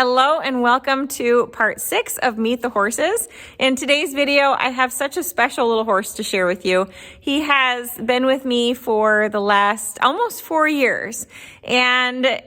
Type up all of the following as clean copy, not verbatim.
Hello and welcome to part 6 of Meet the Horses. In today's video, I have such a special little horse to share with you. He has been with me for the last almost 4 years, and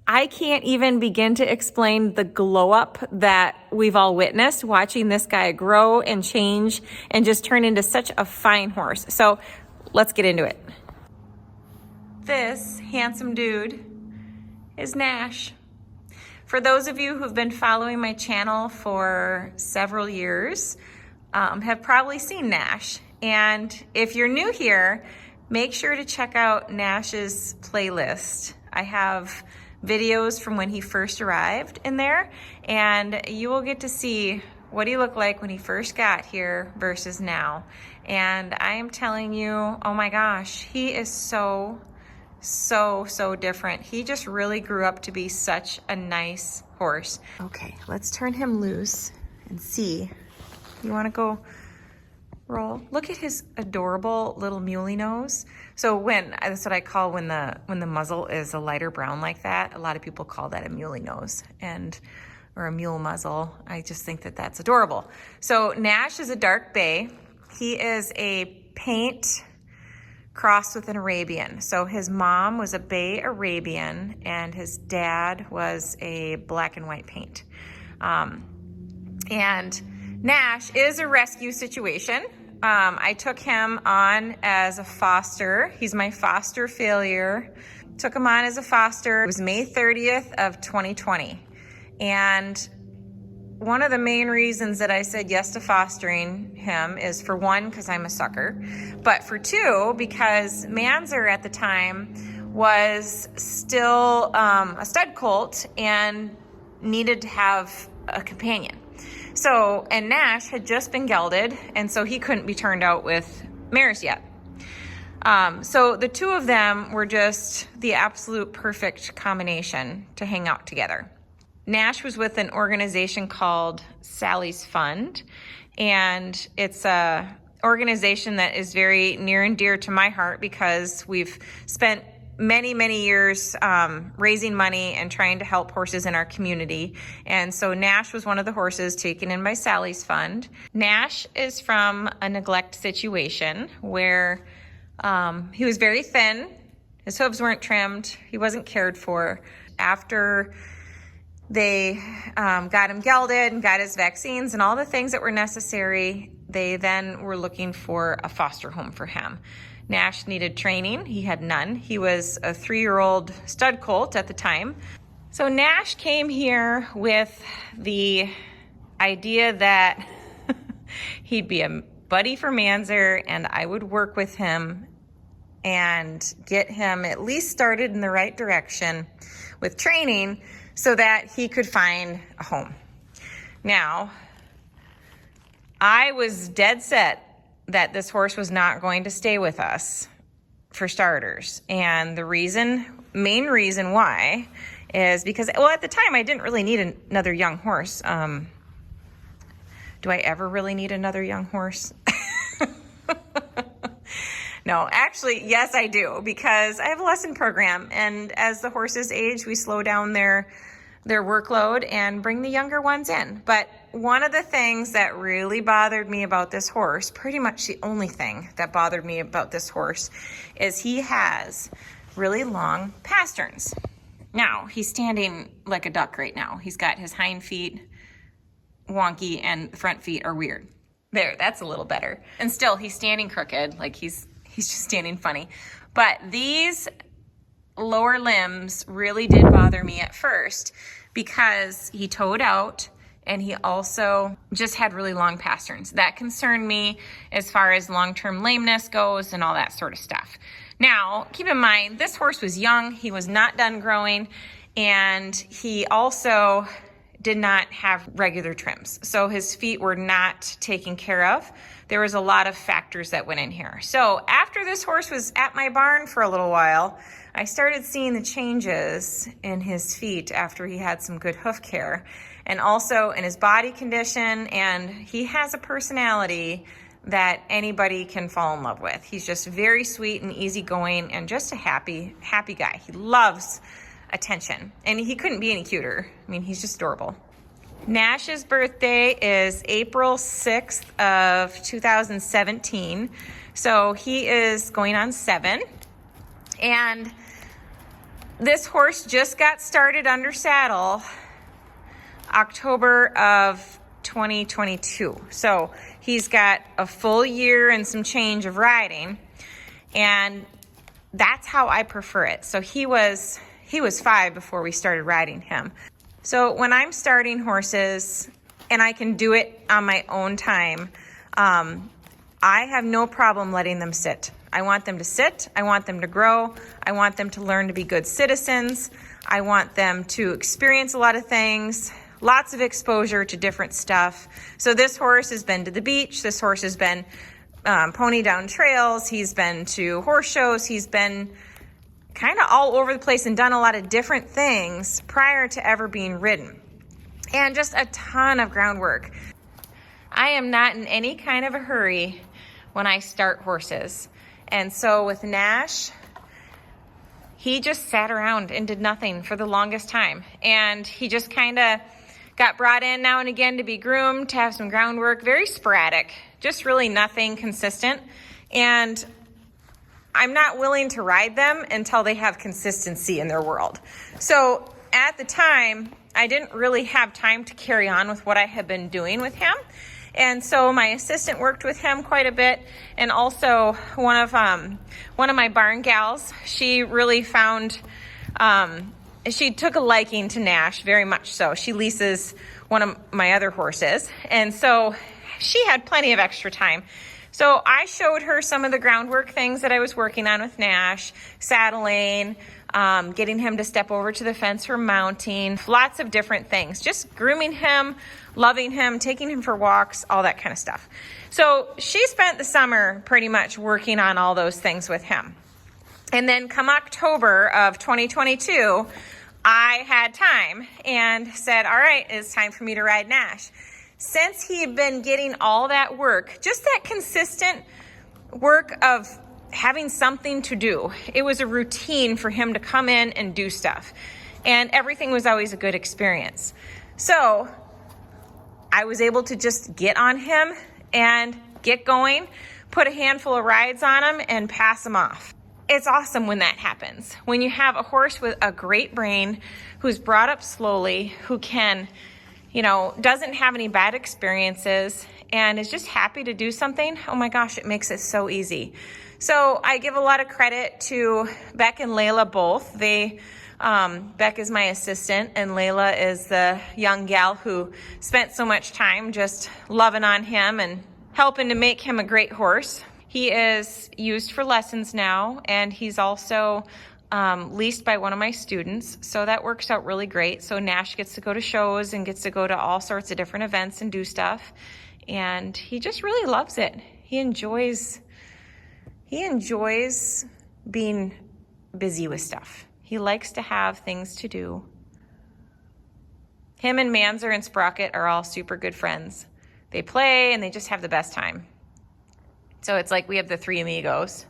I can't even begin to explain the glow up that we've all witnessed watching this guy grow and change and just turn into such a fine horse. So let's get into it. This handsome dude is Nash. For those of you who've been following my channel for several years, have probably seen Nash. And if you're new here, make sure to check out Nash's playlist. I have videos from when he first arrived in there, and you will get to see what he looked like when he first got here versus now. And I am telling you, oh my gosh, he is so different. He just really grew up to be such a nice horse. Okay, let's turn him loose and see. You want to go roll? Look at his adorable little muley nose. So that's what I call when the muzzle is a lighter brown like that. A lot of people call that a muley nose or a mule muzzle. I just think that that's adorable. So Nash is a dark bay. He is a paint crossed with an Arabian. So his mom was a bay Arabian and his dad was a black and white paint. And Nash is a rescue situation. I took him on as a foster. He's my foster failure. Took him on as a foster. It was May 30th of 2020. And one of the main reasons that I said yes to fostering him is, for one, because I'm a sucker, but for two, because Manzer at the time was still a stud colt and needed to have a companion. So, and Nash had just been gelded, and so he couldn't be turned out with mares yet. So the two of them were just the absolute perfect combination to hang out together. Nash was with an organization called Sally's Fund, and it's a organization that is very near and dear to my heart because we've spent many years raising money and trying to help horses in our community. And so Nash was one of the horses taken in by Sally's Fund. Nash is from a neglect situation where he was very thin, his hooves weren't trimmed, he wasn't cared for. After they got him gelded and got his vaccines and all the things that were necessary, they then were looking for a foster home for him. Nash needed training. He had none. He was a 3-year-old stud colt at the time. So Nash came here with the idea that he'd be a buddy for Manzer and I would work with him and get him at least started in the right direction with training so that he could find a home. Now, I was dead set that this horse was not going to stay with us, for starters. And the main reason why is because, well, at the time I didn't really need another young horse. Do I ever really need another young horse? No, actually, yes, I do, because I have a lesson program, and as the horses age, we slow down their workload and bring the younger ones in. But one of the things that really bothered me about this horse, pretty much the only thing that bothered me about this horse, is he has really long pasterns. Now, he's standing like a duck right now. He's got his hind feet wonky and the front feet are weird. There, that's a little better. And still, he's standing crooked, like he's just standing funny. But these lower limbs really did bother me at first because he toed out and he also just had really long pasterns. That concerned me as far as long-term lameness goes and all that sort of stuff. Now, keep in mind, this horse was young, he was not done growing, and he also did not have regular trims. So his feet were not taken care of. There was a lot of factors that went in here. So after this horse was at my barn for a little while, I started seeing the changes in his feet after he had some good hoof care, and also in his body condition, and he has a personality that anybody can fall in love with. He's just very sweet and easygoing and just a happy guy. He loves attention. And he couldn't be any cuter. I mean, he's just adorable. Nash's birthday is April 6th of 2017. So he is going on 7. And this horse just got started under saddle October of 2022. So he's got a full year and some change of riding. And that's how I prefer it. So he was 5 before we started riding him. So when I'm starting horses and I can do it on my own time, I have no problem letting them sit. I want them to sit. I want them to grow. I want them to learn to be good citizens. I want them to experience a lot of things, lots of exposure to different stuff. So this horse has been to the beach. This horse has been pony down trails. He's been to horse shows. He's been kind of all over the place and done a lot of different things prior to ever being ridden. And just a ton of groundwork. I am not in any kind of a hurry when I start horses. And so with Nash, he just sat around and did nothing for the longest time. And he just kind of got brought in now and again to be groomed, to have some groundwork, very sporadic, just really nothing consistent. And I'm not willing to ride them until they have consistency in their world. So at the time, I didn't really have time to carry on with what I had been doing with him. And so my assistant worked with him quite a bit. And also one of my barn gals, she really found, she took a liking to Nash very much so. She leases one of my other horses. And so she had plenty of extra time. So I showed her some of the groundwork things that I was working on with Nash, saddling, getting him to step over to the fence for mounting, lots of different things, just grooming him, loving him, taking him for walks, all that kind of stuff. So she spent the summer pretty much working on all those things with him. And then come October of 2022, I had time and said, all right, it's time for me to ride Nash. Since he had been getting all that work, just that consistent work of having something to do, it was a routine for him to come in and do stuff. And everything was always a good experience. So I was able to just get on him and get going, put a handful of rides on him and pass him off. It's awesome when that happens. When you have a horse with a great brain, who's brought up slowly, who can, doesn't have any bad experiences and is just happy to do something. Oh my gosh, it makes it so easy. So I give a lot of credit to Beck and Layla both. Beck is my assistant and Layla is the young gal who spent so much time just loving on him and helping to make him a great horse. He is used for lessons now, and he's also leased by one of my students, so that works out really great. So Nash gets to go to shows and gets to go to all sorts of different events and do stuff, and he just really loves it. He enjoys being busy with stuff. He likes to have things to do. Him and Manzer and Sprocket are all super good friends. They play and they just have the best time. So it's like we have the three amigos.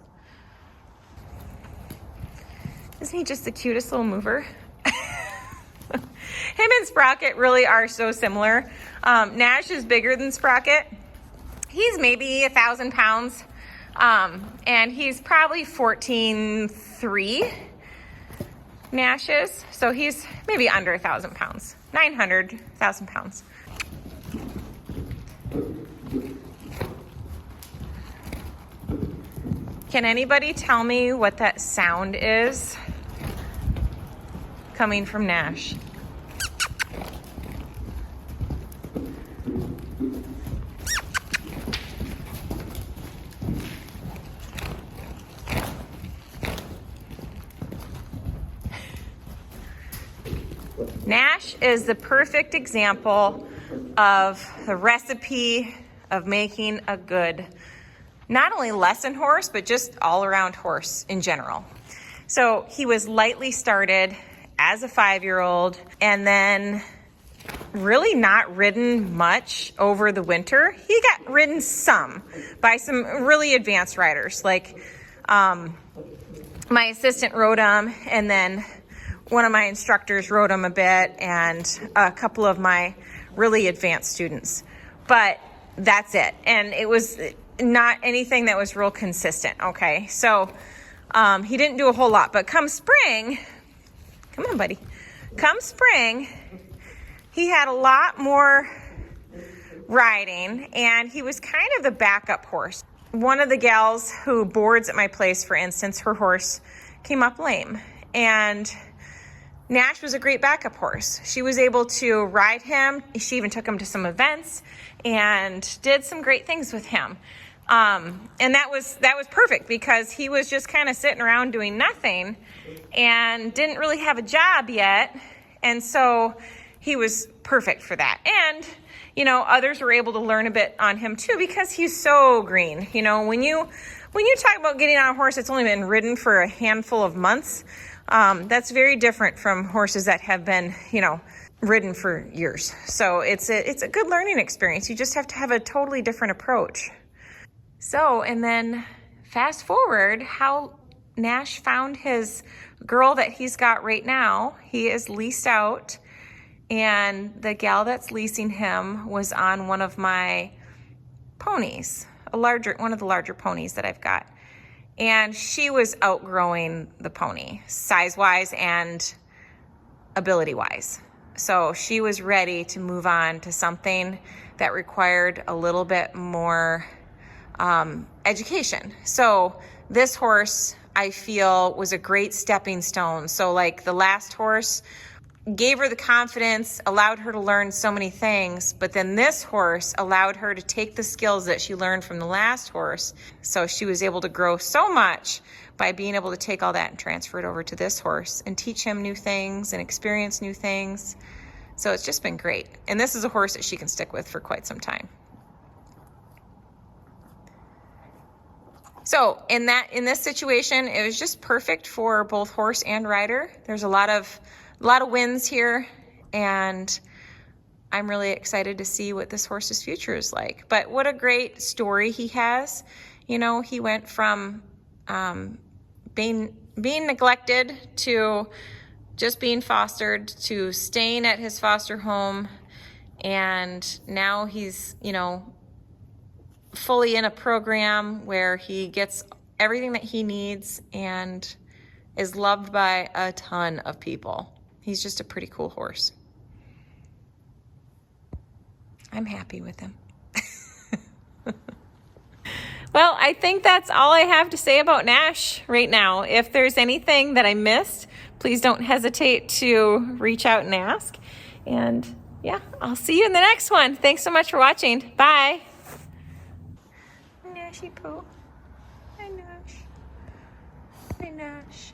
Isn't he just the cutest little mover? Him and Sprocket really are so similar. Nash is bigger than Sprocket. He's maybe 1,000 pounds. And he's probably 14.3. Nash is. So he's maybe under 1,000 pounds. 900,000 pounds. Can anybody tell me what that sound is coming from Nash? Nash is the perfect example of the recipe of making a good, not only lesson horse, but just all around horse in general. So he was lightly started as a 5-year-old and then really not ridden much over the winter. He got ridden some by some really advanced riders. Like my assistant rode him, and then one of my instructors rode him a bit, and a couple of my really advanced students. But that's it. And it was not anything that was real consistent, okay? So he didn't do a whole lot. But come spring, come on, buddy. Come spring, he had a lot more riding, and he was kind of the backup horse. One of the gals who boards at my place, for instance, her horse came up lame, and Nash was a great backup horse. She was able to ride him. She even took him to some events and did some great things with him. And that was perfect, because he was just kind of sitting around doing nothing and didn't really have a job yet. And so he was perfect for that. And, you know, others were able to learn a bit on him too, because he's so green. You know, when you talk about getting on a horse that's only been ridden for a handful of months, that's very different from horses that have been, you know, ridden for years. So it's a good learning experience. You just have to have a totally different approach. So, and then fast forward how Nash found his girl that he's got right now. He is leased out, and the gal that's leasing him was on one of my ponies, one of the larger ponies that I've got. And she was outgrowing the pony, size-wise and ability-wise. So she was ready to move on to something that required a little bit more education. So this horse, I feel, was a great stepping stone. So like the last horse gave her the confidence, allowed her to learn so many things, but then this horse allowed her to take the skills that she learned from the last horse. So she was able to grow so much by being able to take all that and transfer it over to this horse and teach him new things and experience new things. So it's just been great. And this is a horse that she can stick with for quite some time. So in this situation, it was just perfect for both horse and rider. There's a lot of wins here, and I'm really excited to see what this horse's future is like. But what a great story he has. You know, he went from being neglected to just being fostered to staying at his foster home, and now he's, you know, fully in a program where he gets everything that he needs and is loved by a ton of people. He's just a pretty cool horse. I'm happy with him. Well, I think that's all I have to say about Nash right now. If there's anything that I missed, please don't hesitate to reach out and ask. And yeah, I'll see you in the next one. Thanks so much for watching. Bye. Nashy poo. Hi, Nash. Hi, Nash.